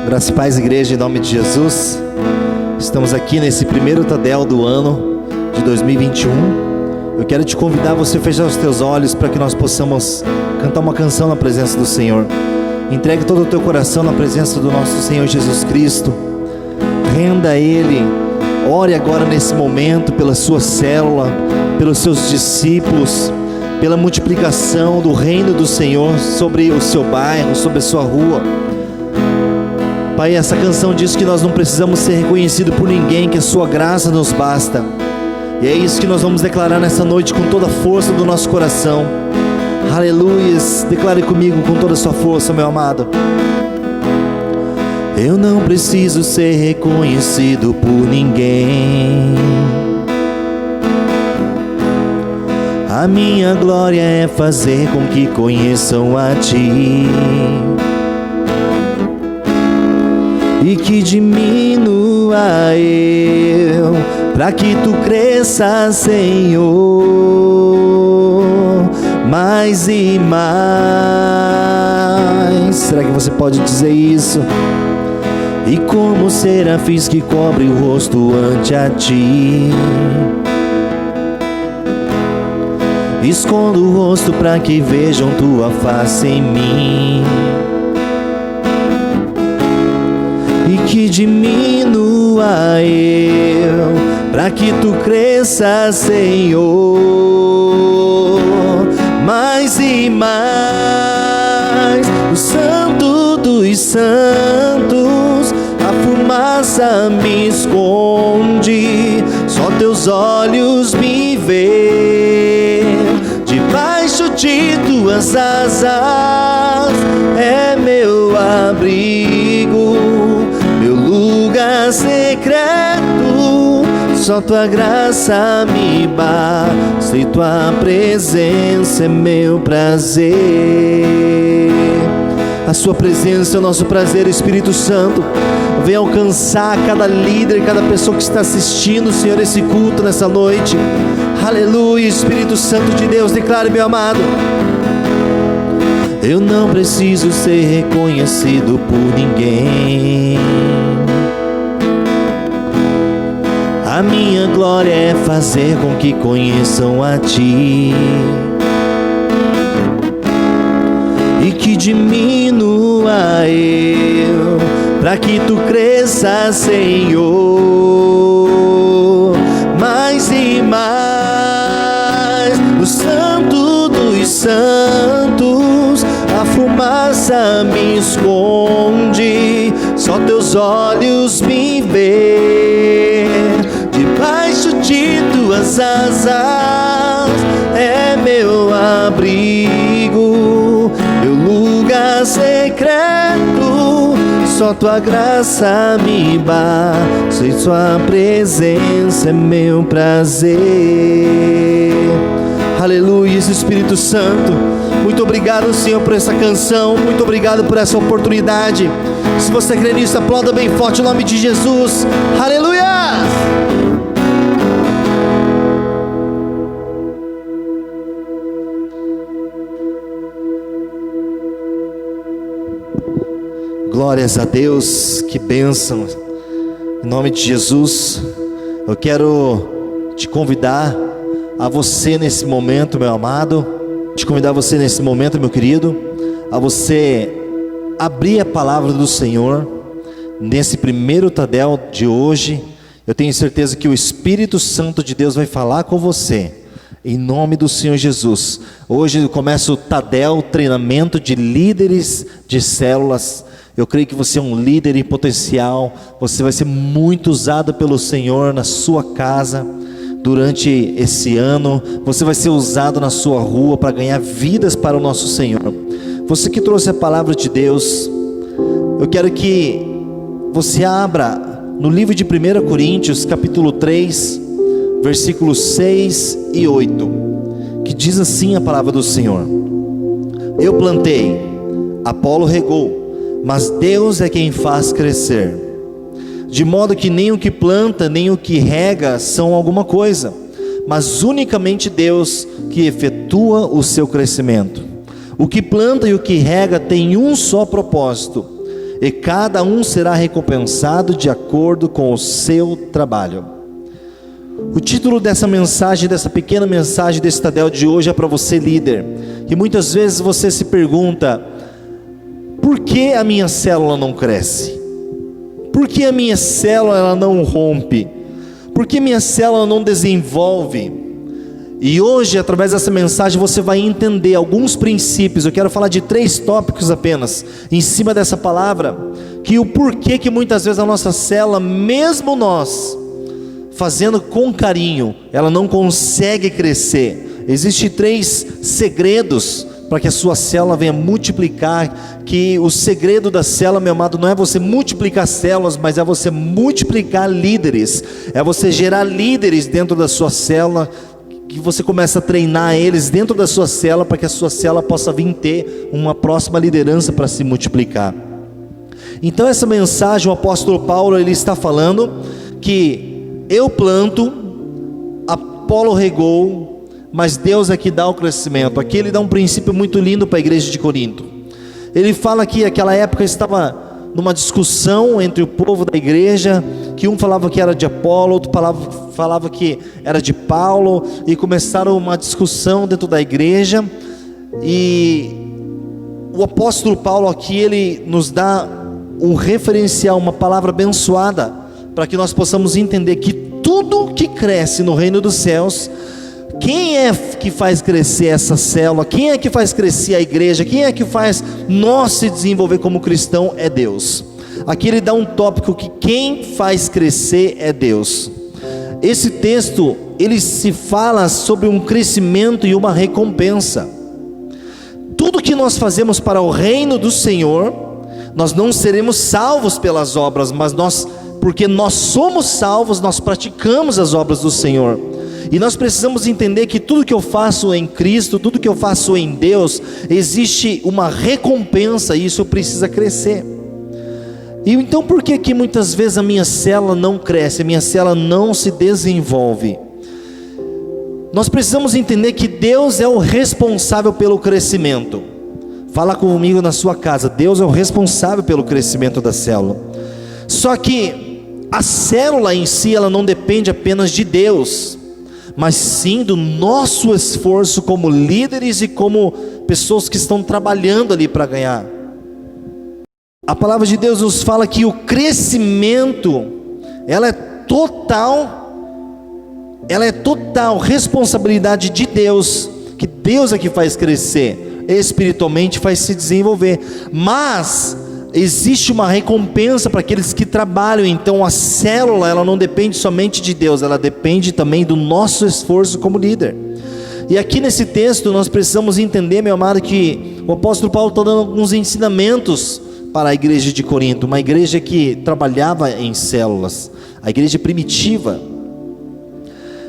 Graça e paz, igreja, em nome de Jesus. Estamos aqui nesse primeiro Tadel do ano de 2021. Eu quero te convidar a você fechar os teus olhos para que nós possamos cantar uma canção na presença do Senhor. Entregue todo o teu coração na presença do nosso Senhor Jesus Cristo. Renda a Ele. Ore agora nesse momento pela sua célula, pelos seus discípulos, pela multiplicação do reino do Senhor sobre o seu bairro, sobre a sua rua. Pai, essa canção diz que nós não precisamos ser reconhecidos por ninguém, que a sua graça nos basta. E é isso que nós vamos declarar nessa noite com toda a força do nosso coração. Aleluias. Declare comigo com toda a sua força, meu amado. Eu não preciso ser reconhecido por ninguém. A minha glória é fazer com que conheçam a Ti, e que diminua eu, para que Tu cresças, Senhor, mais e mais. Será que você pode dizer isso? E como serafins que cobre o rosto ante a Ti, escondo o rosto para que vejam Tua face em mim, e que diminua eu, para que Tu cresças, Senhor, mais e mais. O Santo dos Santos, a fumaça me esconde, só Teus olhos me veem. Debaixo de Tuas asas é meu abrigo, meu lugar secreto. Só Tua graça me basta e Tua presença é meu prazer. A Sua presença é o nosso prazer, Espírito Santo. Vem alcançar cada líder, cada pessoa que está assistindo, Senhor, esse culto nessa noite. Aleluia, Espírito Santo de Deus, declare, meu amado. Eu não preciso ser reconhecido por ninguém. A minha glória é fazer com que conheçam a Ti, e que diminua eu, para que Tu cresças, Senhor, mais e mais. O Santo dos Santos, a fumaça me esconde, só Teus olhos me veem. Debaixo de Tuas asas é meu abrigo, meu lugar secreto. Só Tua graça me basta e Tua presença é meu prazer. Aleluia, Espírito Santo. Muito obrigado, Senhor, por essa canção. Muito obrigado por essa oportunidade. Se você crê nisso, aplauda bem forte o nome de Jesus. Aleluia! Glórias a Deus, que bênção. Em nome de Jesus, eu quero te convidar a você nesse momento, meu amado, te convidar a você nesse momento, meu querido, a você abrir a palavra do Senhor nesse primeiro Tadel de hoje. Eu tenho certeza que o Espírito Santo de Deus vai falar com você, em nome do Senhor Jesus. Hoje começa o Tadel, treinamento de líderes de células. Eu creio que você é um líder em potencial. Você vai ser muito usado pelo Senhor na sua casa durante esse ano. Você vai ser usado na sua rua para ganhar vidas para o nosso Senhor. Você que trouxe a palavra de Deus, eu quero que você abra no livro de 1 Coríntios, capítulo 3, versículos 6 e 8, que diz assim a palavra do Senhor: Eu plantei, Apolo regou, mas Deus é quem faz crescer. De modo que nem o que planta, nem o que rega são alguma coisa, mas unicamente Deus que efetua o seu crescimento. O que planta e o que rega tem um só propósito, e cada um será recompensado de acordo com o seu trabalho. O título dessa mensagem, dessa pequena mensagem desse Tadel de hoje é para você, líder, que muitas vezes você se pergunta: por que a minha célula não cresce? Por que a minha célula ela não rompe? Por que minha célula não desenvolve? E hoje, através dessa mensagem, você vai entender alguns princípios. Eu quero falar de 3 tópicos apenas, em cima dessa palavra, que o porquê que muitas vezes a nossa célula, mesmo nós fazendo com carinho, ela não consegue crescer. Existem 3 segredos para que a sua célula venha multiplicar. Que o segredo da célula, meu amado, não é você multiplicar células, mas é você multiplicar líderes. É você gerar líderes dentro da sua célula, que você começa a treinar eles dentro da sua célula, para que a sua célula possa vir ter uma próxima liderança para se multiplicar. Então essa mensagem, o apóstolo Paulo, ele está falando que eu planto, Apolo regou, mas Deus é que dá o crescimento. Aqui ele dá um princípio muito lindo para a igreja de Corinto. Ele fala que naquela época estava numa discussão entre o povo da igreja, que um falava que era de Apolo, outro falava que era de Paulo, e começaram uma discussão dentro da igreja. E o apóstolo Paulo aqui, ele nos dá um referencial, uma palavra abençoada, para que nós possamos entender que tudo que cresce no reino dos céus, quem é que faz crescer essa célula? Quem é que faz crescer a igreja? Quem é que faz nós se desenvolver como cristão? É Deus. Aqui ele dá um tópico que quem faz crescer é Deus. Esse texto, ele se fala sobre um crescimento e uma recompensa. Tudo que nós fazemos para o reino do Senhor, nós não seremos salvos pelas obras, mas porque nós somos salvos, nós praticamos as obras do Senhor. E nós precisamos entender que tudo que eu faço em Cristo, tudo que eu faço em Deus, existe uma recompensa, e isso precisa crescer. E então por que muitas vezes a minha célula não cresce, a minha célula não se desenvolve? Nós precisamos entender que Deus é o responsável pelo crescimento. Fala comigo na sua casa: Deus é o responsável pelo crescimento da célula. Só que a célula em si, ela não depende apenas de Deus, mas sim do nosso esforço como líderes e como pessoas que estão trabalhando ali para ganhar. A palavra de Deus nos fala que o crescimento, ela é total responsabilidade de Deus, que Deus é que faz crescer, espiritualmente faz se desenvolver, mas existe uma recompensa para aqueles que trabalham. Então a célula, ela não depende somente de Deus, ela depende também do nosso esforço como líder. E aqui nesse texto nós precisamos entender, meu amado, que o apóstolo Paulo está dando alguns ensinamentos para a igreja de Corinto, uma igreja que trabalhava em células, a igreja primitiva.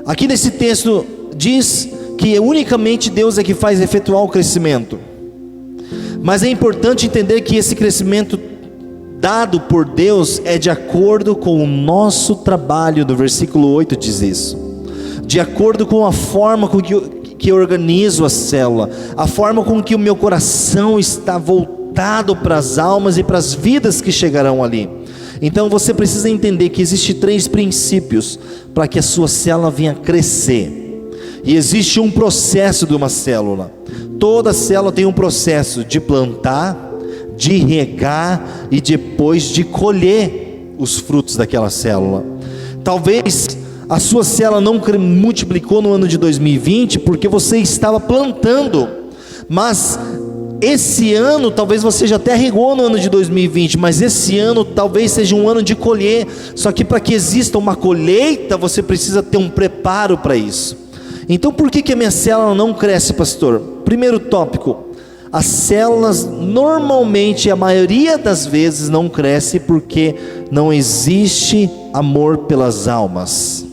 Aqui nesse texto diz que unicamente Deus é que faz efetuar o crescimento. Mas é importante entender que esse crescimento dado por Deus é de acordo com o nosso trabalho. No versículo 8 diz isso: de acordo com a forma com que eu organizo a célula, a forma com que o meu coração está voltado para as almas e para as vidas que chegarão ali. Então você precisa entender que existem 3 princípios para que a sua célula venha crescer. E existe um processo de uma célula. Toda célula tem um processo de plantar, de regar e depois de colher os frutos daquela célula. Talvez a sua célula não multiplicou no ano de 2020 porque você estava plantando, mas esse ano talvez você já até regou no ano de 2020, mas esse ano talvez seja um ano de colher. Só que para que exista uma colheita, você precisa ter um preparo para isso. Então por que a minha célula não cresce, pastor? Primeiro tópico: as células normalmente, a maioria das vezes, não cresce porque não existe amor pelas almas.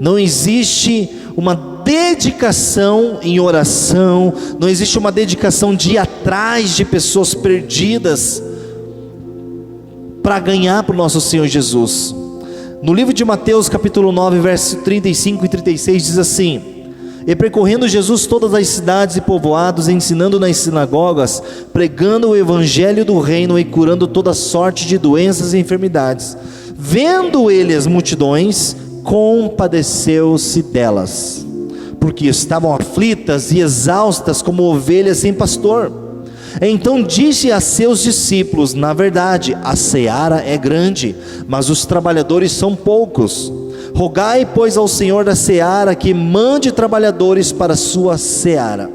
Não existe uma dedicação em oração, não existe uma dedicação de ir atrás de pessoas perdidas para ganhar para o nosso Senhor Jesus. No livro de Mateus capítulo 9, verso 35 e 36 diz assim: E percorrendo Jesus todas as cidades e povoados, ensinando nas sinagogas, pregando o evangelho do reino e curando toda sorte de doenças e enfermidades. Vendo ele as multidões, compadeceu-se delas, porque estavam aflitas e exaustas como ovelhas sem pastor. Então disse a seus discípulos: na verdade, a seara é grande, mas os trabalhadores são poucos. Rogai, pois, ao Senhor da seara que mande trabalhadores para a sua seara.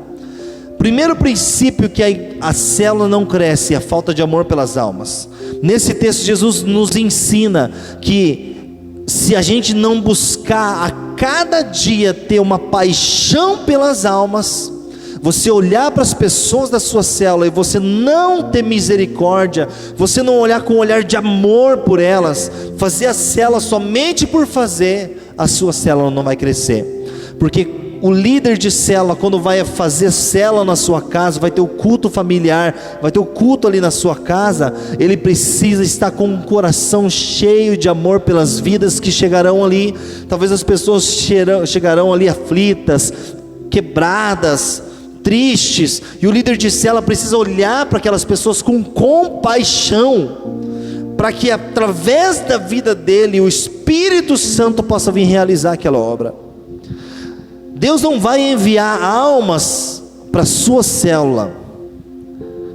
Primeiro princípio que a célula não cresce é a falta de amor pelas almas. Nesse texto Jesus nos ensina que se a gente não buscar a cada dia ter uma paixão pelas almas, você olhar para as pessoas da sua célula e você não ter misericórdia, você não olhar com um olhar de amor por elas, fazer a célula somente por fazer, a sua célula não vai crescer. Porque o líder de célula, quando vai fazer célula na sua casa, vai ter o culto familiar, vai ter o culto ali na sua casa, ele precisa estar com um coração cheio de amor pelas vidas que chegarão ali. Talvez as pessoas chegarão ali aflitas, quebradas, tristes, e o líder de célula precisa olhar para aquelas pessoas com compaixão, para que através da vida dele, o Espírito Santo possa vir realizar aquela obra. Deus não vai enviar almas para a sua célula,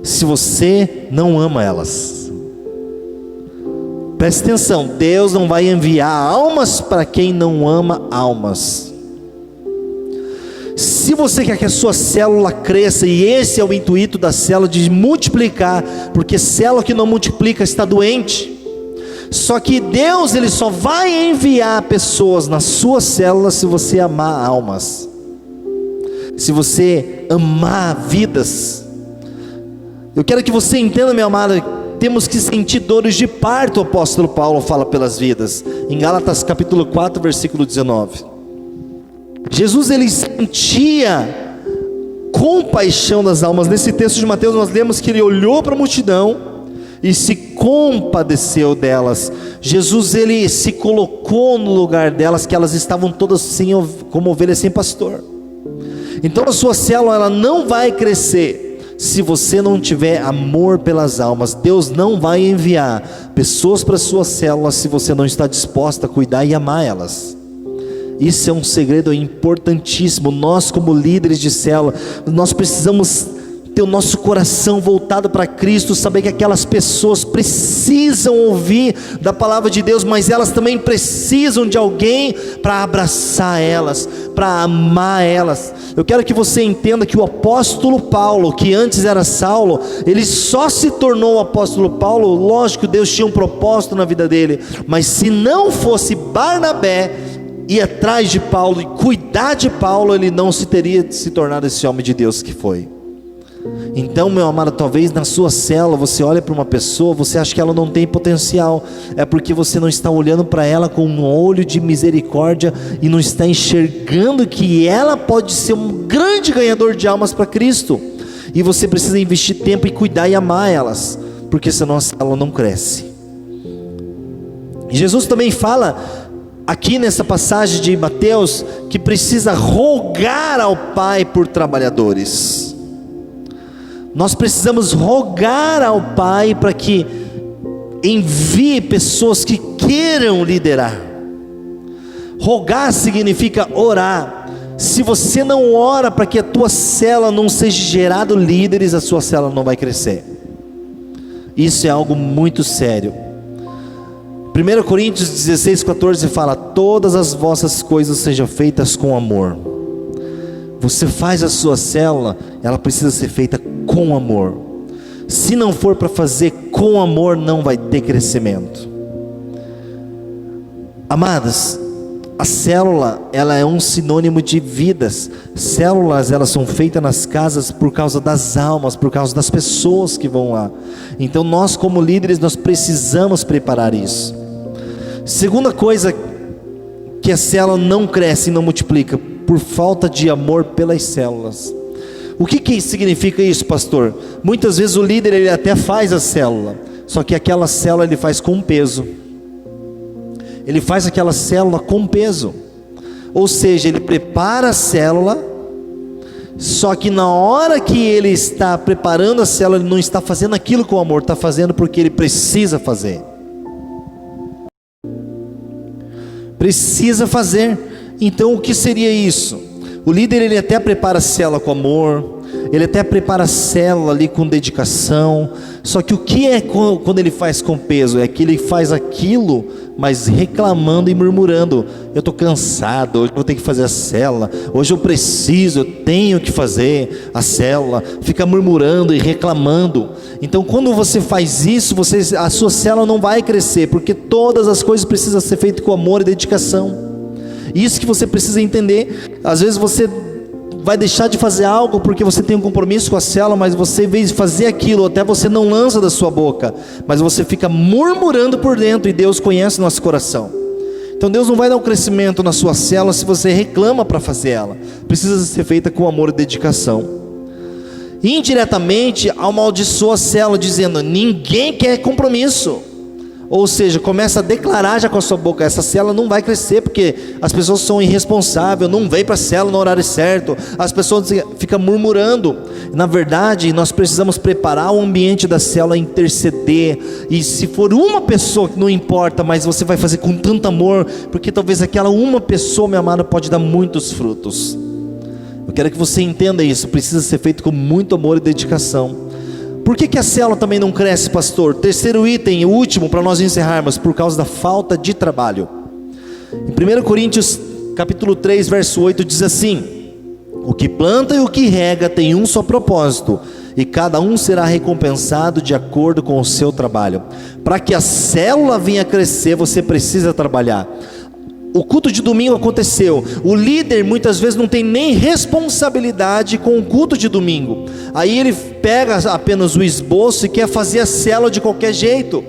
se você não ama elas. Preste atenção, Deus não vai enviar almas para quem não ama almas. Se você quer que a sua célula cresça, e esse é o intuito da célula, de multiplicar, porque célula que não multiplica está doente. Só que Deus, ele só vai enviar pessoas na sua célula se você amar almas, se você amar vidas. Eu quero que você entenda, meu amado, temos que sentir dores de parto. O apóstolo Paulo fala pelas vidas, em Gálatas capítulo 4, versículo 19. Jesus, ele sentia compaixão das almas. Nesse texto de Mateus nós lemos que ele olhou para a multidão e se compadeceu delas. Jesus, ele se colocou no lugar delas, que elas estavam todas assim, como ovelhas sem pastor. Então a sua célula, ela não vai crescer se você não tiver amor pelas almas. Deus não vai enviar pessoas para a sua célula se você não está disposta a cuidar e amar elas. Isso é um segredo importantíssimo. Nós, como líderes de célula, nós precisamos ter o nosso coração voltado para Cristo, saber que aquelas pessoas precisam ouvir da palavra de Deus, mas elas também precisam de alguém para abraçar elas, para amar elas. Eu quero que você entenda que o apóstolo Paulo, que antes era Saulo, ele só se tornou o apóstolo Paulo. Lógico, Deus tinha um propósito na vida dele, mas se não fosse Barnabé ir atrás de Paulo e cuidar de Paulo, ele não teria se tornado esse homem de Deus que foi. Então, meu amado, talvez na sua célula você olha para uma pessoa, você acha que ela não tem potencial, é porque você não está olhando para ela com um olho de misericórdia e não está enxergando que ela pode ser um grande ganhador de almas para Cristo. E você precisa investir tempo e cuidar e amar elas, porque senão a célula não cresce. E Jesus também fala aqui nessa passagem de Mateus que precisa rogar ao Pai por trabalhadores. Nós precisamos rogar ao Pai para que envie pessoas que queiram liderar. Rogar significa orar. Se você não ora para que a tua célula não seja gerado líderes, a sua célula não vai crescer. Isso é algo muito sério. 1 Coríntios 16, 14 fala: todas as vossas coisas sejam feitas com amor. Você faz a sua célula, ela precisa ser feita com amor. Se não for para fazer com amor, não vai ter crescimento. Amadas, a célula, ela é um sinônimo de vidas. Células, elas são feitas nas casas por causa das almas, por causa das pessoas que vão lá. Então nós, como líderes, nós precisamos preparar isso. Segunda coisa que a célula não cresce e não multiplica, por falta de amor pelas células. O que significa isso, pastor? Muitas vezes o líder, ele até faz a célula, só que aquela célula ele faz com peso. Ele faz aquela célula com peso. Ou seja, ele prepara a célula, só que na hora que ele está preparando a célula, ele não está fazendo aquilo com amor, está fazendo porque ele precisa fazer. Precisa fazer. Então o que seria isso? O líder, ele até prepara a célula com amor, ele até prepara a célula ali com dedicação, só que o que é quando ele faz com peso? É que ele faz aquilo, mas reclamando e murmurando: eu estou cansado, hoje eu vou ter que fazer a célula, hoje eu preciso, eu tenho que fazer a célula, fica murmurando e reclamando. Então quando você faz isso, a sua célula não vai crescer, porque todas as coisas precisam ser feitas com amor e dedicação. Isso que você precisa entender. Às vezes você vai deixar de fazer algo porque você tem um compromisso com a célula, mas você, em vez de fazer aquilo, até você não lança da sua boca, mas você fica murmurando por dentro, e Deus conhece o nosso coração. Então Deus não vai dar um crescimento na sua célula se você reclama para fazer ela. Precisa ser feita com amor e dedicação. Indiretamente amaldiçoa a célula, dizendo: ninguém quer compromisso. Ou seja, começa a declarar já com a sua boca: essa célula não vai crescer porque as pessoas são irresponsáveis, não vêm para a célula no horário certo, as pessoas ficam murmurando. Na verdade, nós precisamos preparar o ambiente da célula, interceder, e se for uma pessoa, que não importa, mas você vai fazer com tanto amor, porque talvez aquela uma pessoa, meu amado, pode dar muitos frutos. Eu quero que você entenda isso, precisa ser feito com muito amor e dedicação. Por que a célula também não cresce, pastor? Terceiro item, o último, para nós encerrarmos: por causa da falta de trabalho. Em 1 Coríntios capítulo 3, verso 8, diz assim: o que planta e o que rega tem um só propósito, e cada um será recompensado de acordo com o seu trabalho. Para que a célula venha a crescer, você precisa trabalhar. O culto de domingo aconteceu, o líder muitas vezes não tem nem responsabilidade com o culto de domingo, aí ele pega apenas o esboço e quer fazer a célula de qualquer jeito.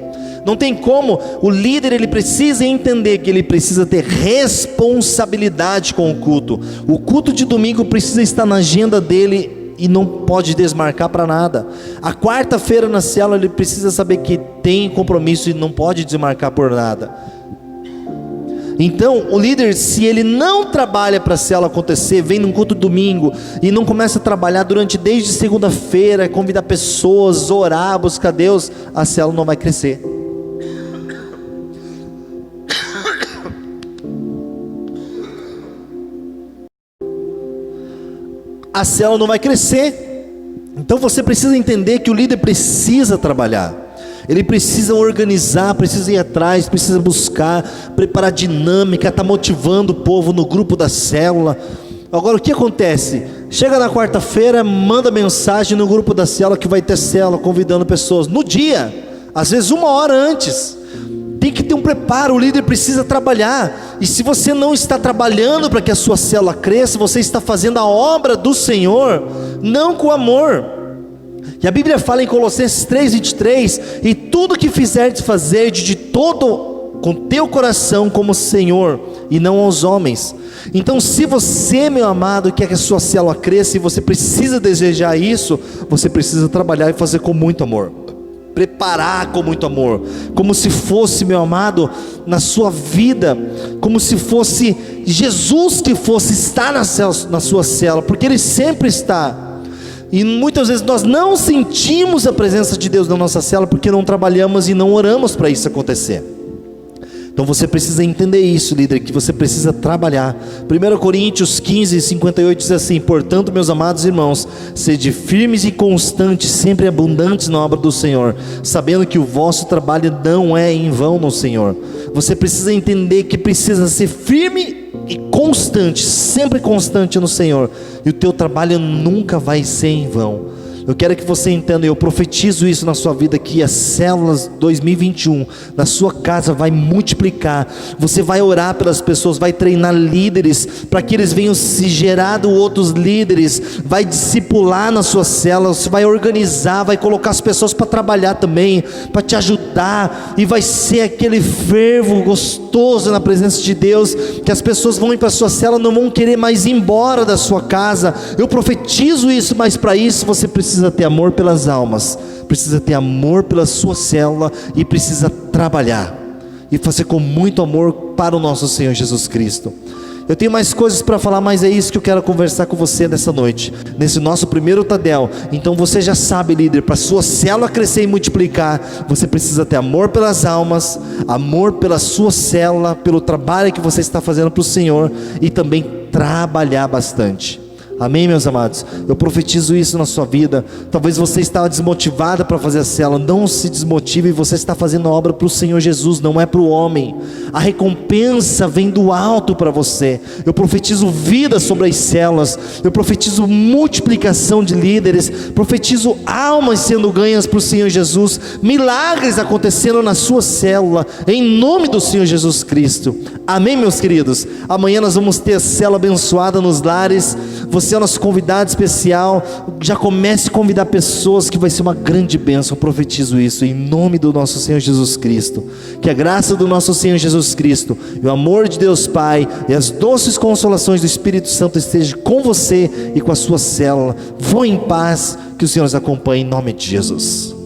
Não tem como. O líder, ele precisa entender que ele precisa ter responsabilidade com o culto. O culto de domingo precisa estar na agenda dele e não pode desmarcar para nada. A quarta-feira na célula, ele precisa saber que tem compromisso e não pode desmarcar por nada. Então o líder, se ele não trabalha para a célula acontecer, vem num culto domingo e não começa a trabalhar desde segunda-feira, convidar pessoas, orar, buscar Deus, a célula não vai crescer. A célula não vai crescer. Então você precisa entender que o líder precisa trabalhar. Ele precisa organizar, precisa ir atrás, precisa buscar, preparar dinâmica, está motivando o povo no grupo da célula. Agora o que acontece? Chega na quarta-feira, manda mensagem no grupo da célula que vai ter célula, convidando pessoas no dia, às vezes 1 hora antes. Tem que ter um preparo, o líder precisa trabalhar. E se você não está trabalhando para que a sua célula cresça, você está fazendo a obra do Senhor não com amor. E a Bíblia fala em Colossenses 3:23: e tudo que fizerdes fazer de todo com teu coração como Senhor, e não aos homens. Então se você, meu amado, quer que a sua célula cresça, e você precisa desejar isso, você precisa trabalhar e fazer com muito amor, preparar com muito amor, como se fosse, meu amado, na sua vida, como se fosse Jesus que fosse estar na sua célula, porque Ele sempre está. E muitas vezes nós não sentimos a presença de Deus na nossa célula porque não trabalhamos e não oramos para isso acontecer. Então você precisa entender isso, líder, que você precisa trabalhar. 1 Coríntios 15:58 diz assim: portanto, meus amados irmãos, sede firmes e constantes, sempre abundantes na obra do Senhor, sabendo que o vosso trabalho não é em vão no Senhor. Você precisa entender que precisa ser firme e constante, sempre constante no Senhor, e o teu trabalho nunca vai ser em vão. Eu quero que você entenda, eu profetizo isso na sua vida, que as células 2021 na sua casa vai multiplicar. Você vai orar pelas pessoas, vai treinar líderes para que eles venham se gerar outros líderes, vai discipular na sua célula, você vai organizar, vai colocar as pessoas para trabalhar também, para te ajudar, e vai ser aquele fervo gostoso na presença de Deus, que as pessoas vão ir para a sua célula, não vão querer mais ir embora da sua casa. Eu profetizo isso, mas para isso você precisa ter amor pelas almas, precisa ter amor pela sua célula, e precisa trabalhar e fazer com muito amor para o nosso Senhor Jesus Cristo. Eu tenho mais coisas para falar, mas é isso que eu quero conversar com você nessa noite, nesse nosso primeiro Tadel. Então você já sabe, líder, para sua célula crescer e multiplicar, você precisa ter amor pelas almas, amor pela sua célula, pelo trabalho que você está fazendo para o Senhor, e também trabalhar bastante. Amém, meus amados? Eu profetizo isso na sua vida. Talvez você estava desmotivado para fazer a célula. Não se desmotive, você está fazendo a obra para o Senhor Jesus, não é para o homem. A recompensa vem do alto para você. Eu profetizo vida sobre as células, eu profetizo multiplicação de líderes, profetizo almas sendo ganhas para o Senhor Jesus, milagres acontecendo na sua célula, em nome do Senhor Jesus Cristo. Amém, meus queridos? Amanhã nós vamos ter a célula abençoada nos lares. Você é o nosso convidado especial. Já comece a convidar pessoas, que vai ser uma grande bênção. Eu profetizo isso em nome do nosso Senhor Jesus Cristo. Que a graça do nosso Senhor Jesus Cristo e o amor de Deus Pai e as doces consolações do Espírito Santo estejam com você e com a sua célula. Vão em paz, que o Senhor os acompanhe em nome de Jesus.